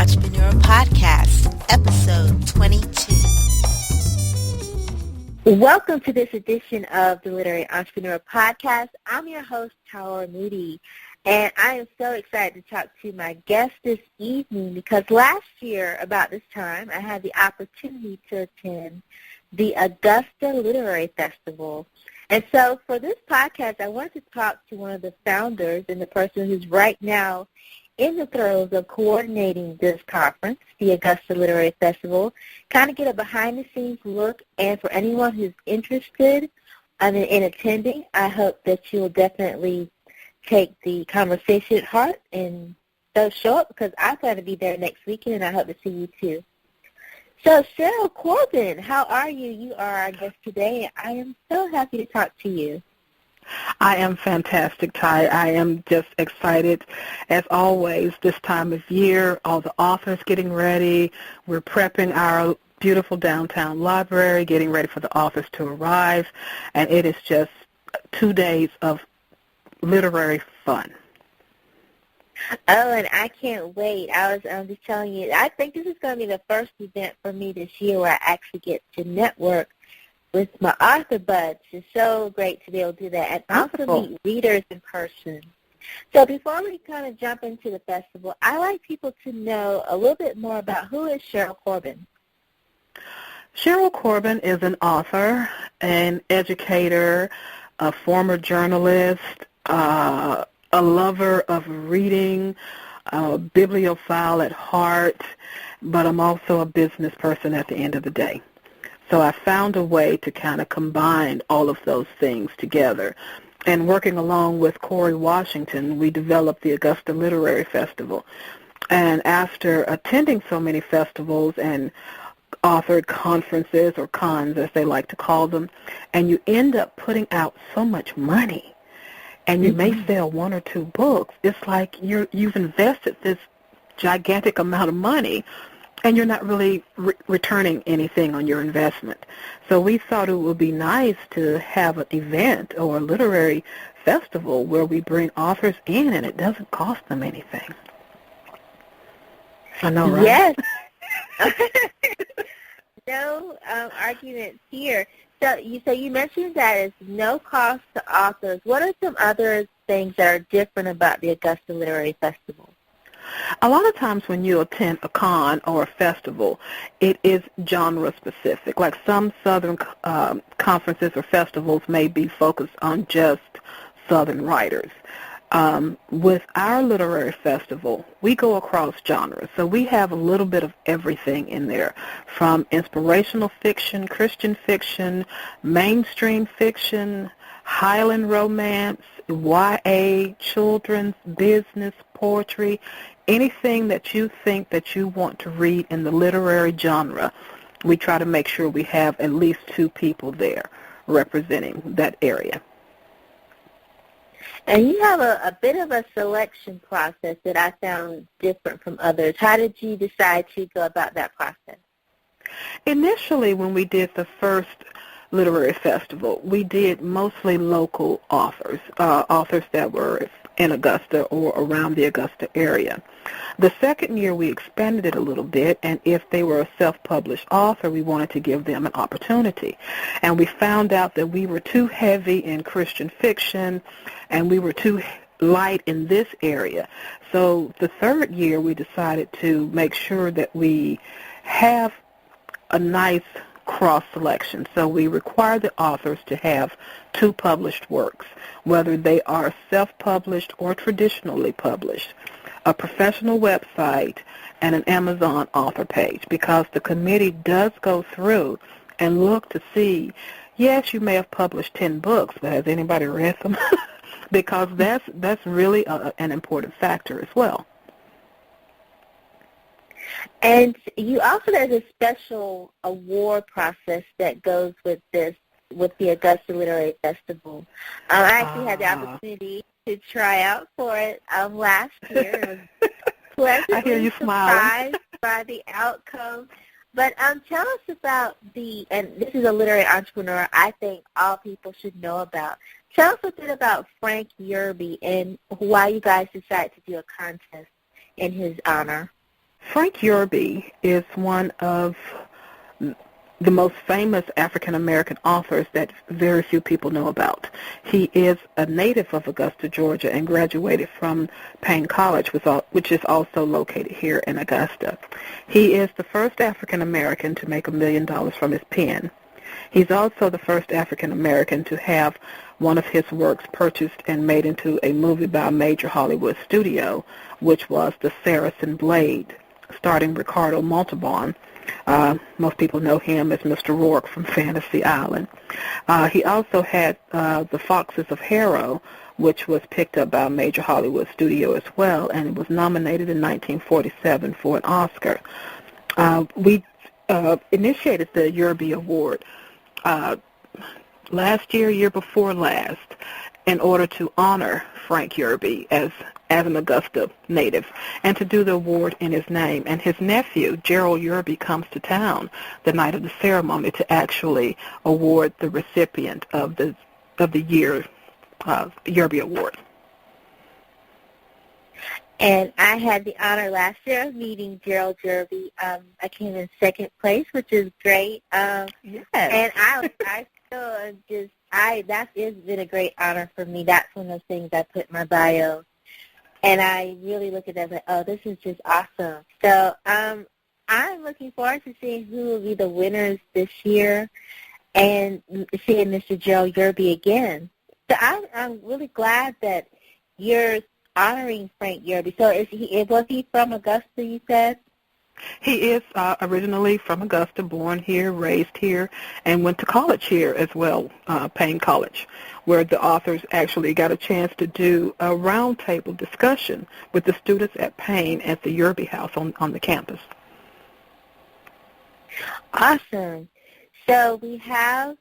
Entrepreneur Podcast, Episode 22. Welcome to this edition of the Literary Entrepreneur Podcast. I'm your host, Tara Moody, and I am so excited to talk to my guest this evening because last year, about this time, I had the opportunity to attend the Augusta Literary Festival. And so for this podcast, I wanted to talk to one of the founders and the person who's right now in the throes of coordinating this conference, the Augusta Literary Festival, kind of get a behind-the-scenes look. And for anyone who's interested in attending, I hope that you'll definitely take the conversation at heart and show up because I plan to be there next weekend, and I hope to see you too. So, Cheryl Corbin, how are you? You are our guest today. I am so happy to talk to you. I am fantastic, Ty. I am just excited. As always, this time of year, all the authors getting ready. We're prepping our beautiful downtown library, getting ready for the authors to arrive, and it is just 2 days of literary fun. Oh, and I can't wait. I'm just telling you, I think this is going to be the first event for me this year where I actually get to network with my author buds. It's so great to be able to do that and also meet readers in person. So before we kind of jump into the festival, I like people to know a little bit more about who is Cheryl Corbin. Cheryl Corbin is an author, an educator, a former journalist, a lover of reading, a bibliophile at heart, but I'm also a business person at the end of the day. So I found a way to kind of combine all of those things together. And working along with Corey Washington, we developed the Augusta Literary Festival. And after attending so many festivals and authored conferences, or cons as they like to call them, and you end up putting out so much money, and you may sell one or two books, it's like you've invested this gigantic amount of money, and you're not really returning anything on your investment. So we thought it would be nice to have an event or a literary festival where we bring authors in and it doesn't cost them anything. I know, right? Yes. No arguments here. So you mentioned that it's no cost to authors. What are some other things that are different about the Augusta Literary Festival? A lot of times when you attend a con or a festival, it is genre specific. Like some Southern conferences or festivals may be focused on just Southern writers. With our literary festival, we go across genres. So we have a little bit of everything in there, from inspirational fiction, Christian fiction, mainstream fiction, Highland romance, YA, children's, business, poetry, anything that you think that you want to read in the literary genre. We try to make sure we have at least two people there representing that area. And you have a bit of a selection process that I found different from others. How did you decide to go about that process? Initially, when we did the first literary festival, we did mostly local authors, authors that were in Augusta or around the Augusta area. The second year, we expanded it a little bit, and if they were a self-published author, we wanted to give them an opportunity. And we found out that we were too heavy in Christian fiction, and we were too light in this area. So the third year, we decided to make sure that we have a nice cross-selection. So we require the authors to have two published works, whether they are self-published or traditionally published, a professional website, and an Amazon author page, because the committee does go through and look to see, yes, you may have published 10 books, but has anybody read them? Because that's really an important factor as well. And you also, there's a special award process that goes with this, with the Augusta Literary Festival. I actually had the opportunity to try out for it last year. It was pleasantly I hear you smiling. surprised by the outcome. But tell us about and this is a literary entrepreneur I think all people should know about. Tell us a bit about Frank Yerby and why you guys decided to do a contest in his honor. Frank Yerby is one of the most famous African-American authors that very few people know about. He is a native of Augusta, Georgia, and graduated from Payne College, which is also located here in Augusta. He is the first African-American to make $1 million from his pen. He's also the first African-American to have one of his works purchased and made into a movie by a major Hollywood studio, which was The Saracen Blade, starring Ricardo Montalban. Most people know him as Mr. Rourke from Fantasy Island. He also had The Foxes of Harrow, which was picked up by a major Hollywood studio as well, and it was nominated in 1947 for an Oscar. We initiated the Yerby Award last year before last, in order to honor Frank Yerby as an Augusta native, and to do the award in his name. And his nephew, Cheryl Yerby, comes to town the night of the ceremony to actually award the recipient of the year Yerby Award. And I had the honor last year of meeting Gerald Yerby. I came in second place, which is great. Yes. And I still just, that has been a great honor for me. That's one of those things I put in my bio. And I really look at that like, oh, this is just awesome. So I'm looking forward to seeing who will be the winners this year and seeing Mr. Gerald Yerby again. So I'm really glad that you're honoring Frank Yerby. So was he from Augusta, you said? He is originally from Augusta, born here, raised here, and went to college here as well, Payne College, where the authors actually got a chance to do a roundtable discussion with the students at Payne at the Yerby House on the campus. Awesome. So we have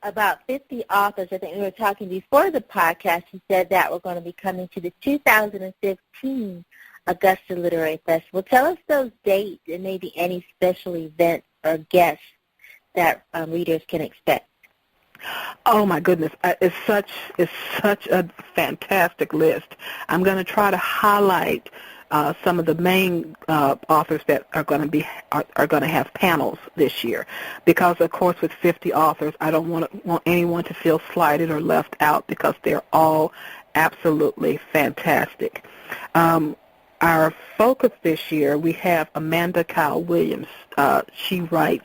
about 50 authors. I think we were talking before the podcast. You said that we're going to be coming to the 2015 Augusta Literary Festival. Tell us those dates and maybe any special events or guests that readers can expect. Oh my goodness, it's such a fantastic list. I'm going to try to highlight some of the main authors that are going to have panels this year, because of course with 50 authors, I don't want anyone to feel slighted or left out, because they're all absolutely fantastic. Our focus this year, we have Amanda Kyle Williams. She writes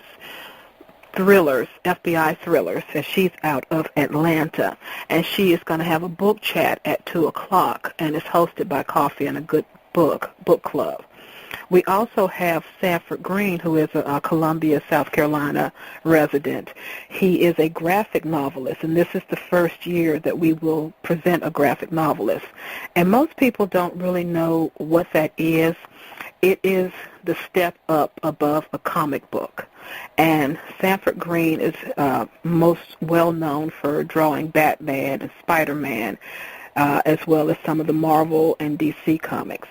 thrillers, FBI thrillers, and she's out of Atlanta. And she is going to have a book chat at 2 o'clock, and it's hosted by Coffee and a Good Book Club. We also have Sanford Green, who is a Columbia, South Carolina resident. He is a graphic novelist, and this is the first year that we will present a graphic novelist. And most people don't really know what that is. It is the step up above a comic book. And Sanford Green is most well known for drawing Batman and Spider-Man, as well as some of the Marvel and DC comics.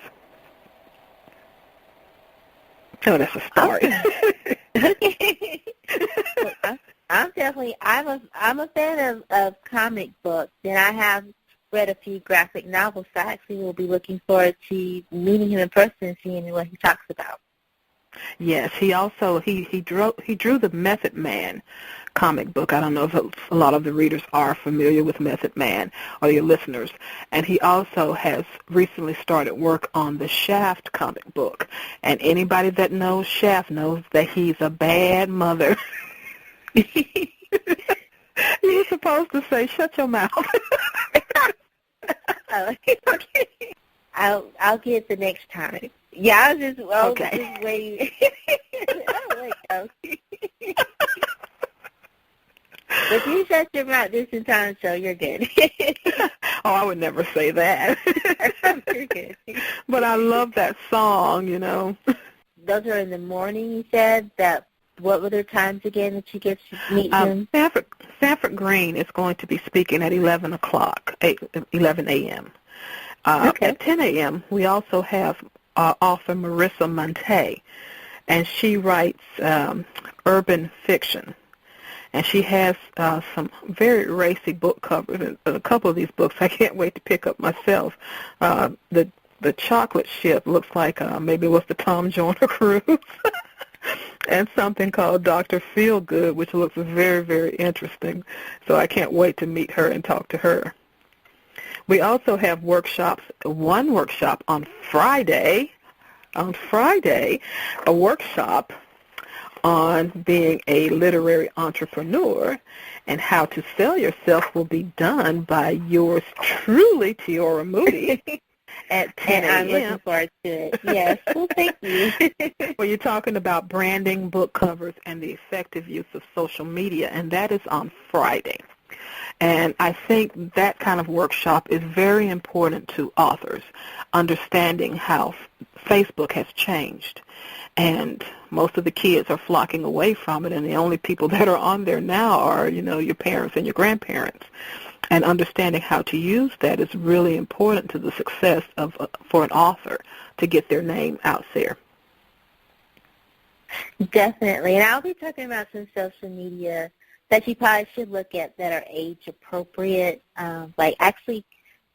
Oh, that's a start. Okay. I'm a fan of comic books, and I have read a few graphic novels. So I actually will be looking forward to meeting him in person and seeing what he talks about. Yes, he also he drew the Method Man comic book. I don't know if a lot of the readers are familiar with Method Man, or your listeners. And he also has recently started work on the Shaft comic book. And anybody that knows Shaft knows that he's a bad mother. You were supposed to say, "Shut your mouth." Okay. I'll get it the next time. Yeah, I was okay. Just waiting. But you shut your mouth this entire show, you're good. Oh, I would never say that. You're good. But I love that song, you know. Those are in the morning, you said? What were their times again that you get to meet them? Sanford Green is going to be speaking at 11 a.m. Okay. At 10 a.m., we also have author Marissa Monte, and she writes urban fiction. And she has some very racy book covers. And a couple of these books I can't wait to pick up myself. The the chocolate ship looks like maybe it was the Tom Joyner cruise, and something called Dr. Feelgood, which looks very, very interesting. So I can't wait to meet her and talk to her. We also have workshops, one workshop on Friday, a workshop on being a literary entrepreneur, and how to sell yourself will be done by yours truly, Tiora Moody, at 10 a.m. And I'm looking forward to it. Yes. Well, thank you. Well, you're talking about branding, book covers, and the effective use of social media, and that is on Friday. And I think that kind of workshop is very important to authors, understanding how Facebook has changed. And most of the kids are flocking away from it, and the only people that are on there now are, your parents and your grandparents. And understanding how to use that is really important to the success for an author to get their name out there. Definitely. And I'll be talking about some social media that you probably should look at that are age appropriate. Like actually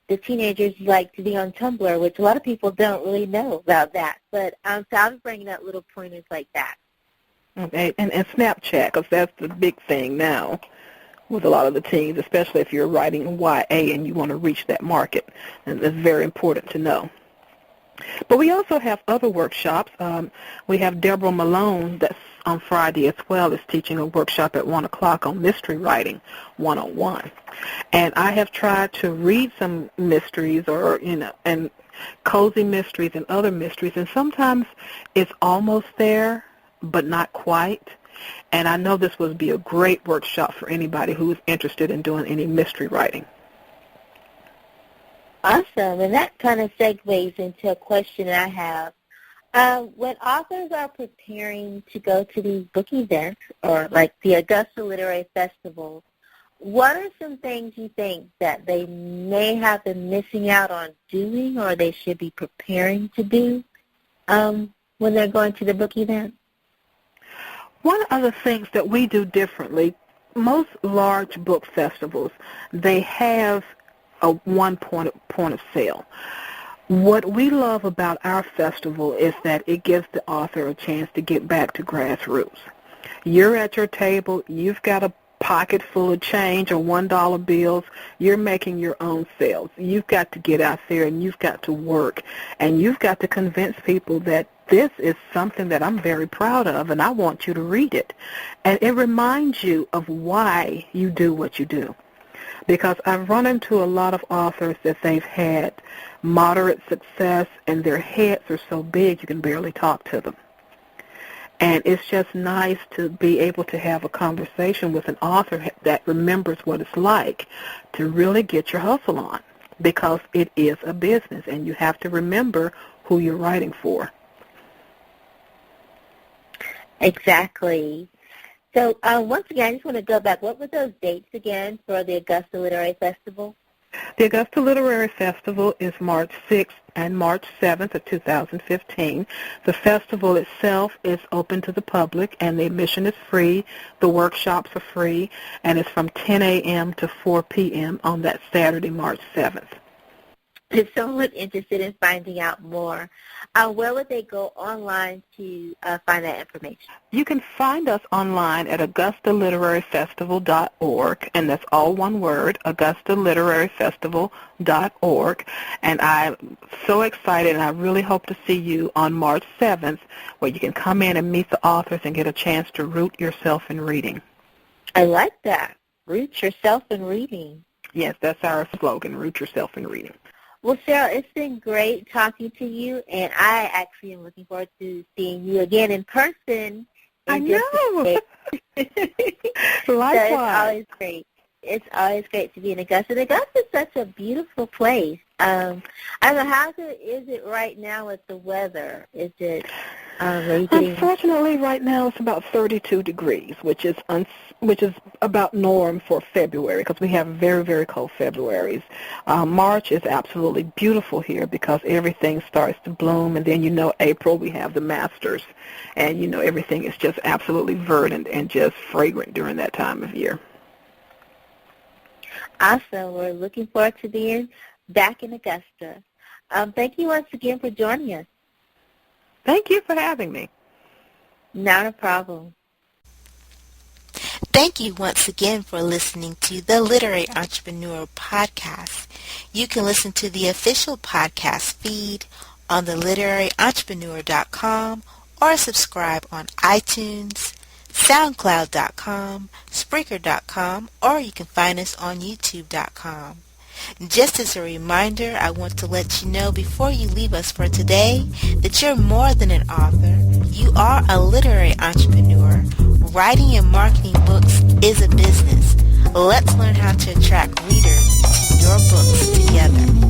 the teenagers like to be on Tumblr, which a lot of people don't really know about that. But so I'll be bringing up little pointers like that. Okay. And Snapchat, because that's the big thing now with a lot of the teens, especially if you're writing YA and you want to reach that market. And it's very important to know. But we also have other workshops. We have Deborah Malone that's on Friday as well is teaching a workshop at 1 o'clock on mystery writing 101. And I have tried to read some mysteries and cozy mysteries and other mysteries, and sometimes it's almost there, but not quite. And I know this would be a great workshop for anybody who is interested in doing any mystery writing. Awesome, and that kind of segues into a question I have. When authors are preparing to go to these book events, or like the Augusta Literary Festival, what are some things you think that they may have been missing out on doing, or they should be preparing to do when they're going to the book event? One of the things that we do differently, most large book festivals, they have a one point of sale. What we love about our festival is that it gives the author a chance to get back to grassroots. You're at your table, you've got a pocket full of change or $1 bills, you're making your own sales. You've got to get out there and you've got to work, and you've got to convince people that this is something that I'm very proud of and I want you to read it. And it reminds you of why you do what you do. Because I've run into a lot of authors that they've had moderate success and their heads are so big you can barely talk to them. And it's just nice to be able to have a conversation with an author that remembers what it's like to really get your hustle on, because it is a business and you have to remember who you're writing for. Exactly. So once again, I just want to go back. What were those dates again for the Augusta Literary Festival? The Augusta Literary Festival is March 6th and March 7th of 2015. The festival itself is open to the public, and the admission is free. The workshops are free, and it's from 10 a.m. to 4 p.m. on that Saturday, March 7th. If someone was interested in finding out more, where would they go online to find that information? You can find us online at augustaliteraryfestival.org, and that's all one word, augustaliteraryfestival.org. And I'm so excited, and I really hope to see you on March 7th, where you can come in and meet the authors and get a chance to root yourself in reading. I like that. Root yourself in reading. Yes, that's our slogan, root yourself in reading. Well, Cheryl, it's been great talking to you, and I actually am looking forward to seeing you again in person. I know. Likewise. So it's always great. It's always great to be in Augusta. And Augusta is such a beautiful place. I don't know, how is it right now with the weather? Is it Unfortunately, right now it's about 32 degrees, which is about norm for February, because we have very, very cold Februaries. March is absolutely beautiful here because everything starts to bloom, and then April we have the Masters, and everything is just absolutely verdant and just fragrant during that time of year. Awesome. We're looking forward to being back in Augusta. Thank you once again for joining us. Thank you for having me. Not a problem. Thank you once again for listening to the Literary Entrepreneur Podcast. You can listen to the official podcast feed on theliteraryentrepreneur.com or subscribe on iTunes, SoundCloud.com, Spreaker.com, or you can find us on YouTube.com. Just as a reminder, I want to let you know before you leave us for today that you're more than an author. You are a literary entrepreneur. Writing and marketing books is a business. Let's learn how to attract readers to your books together.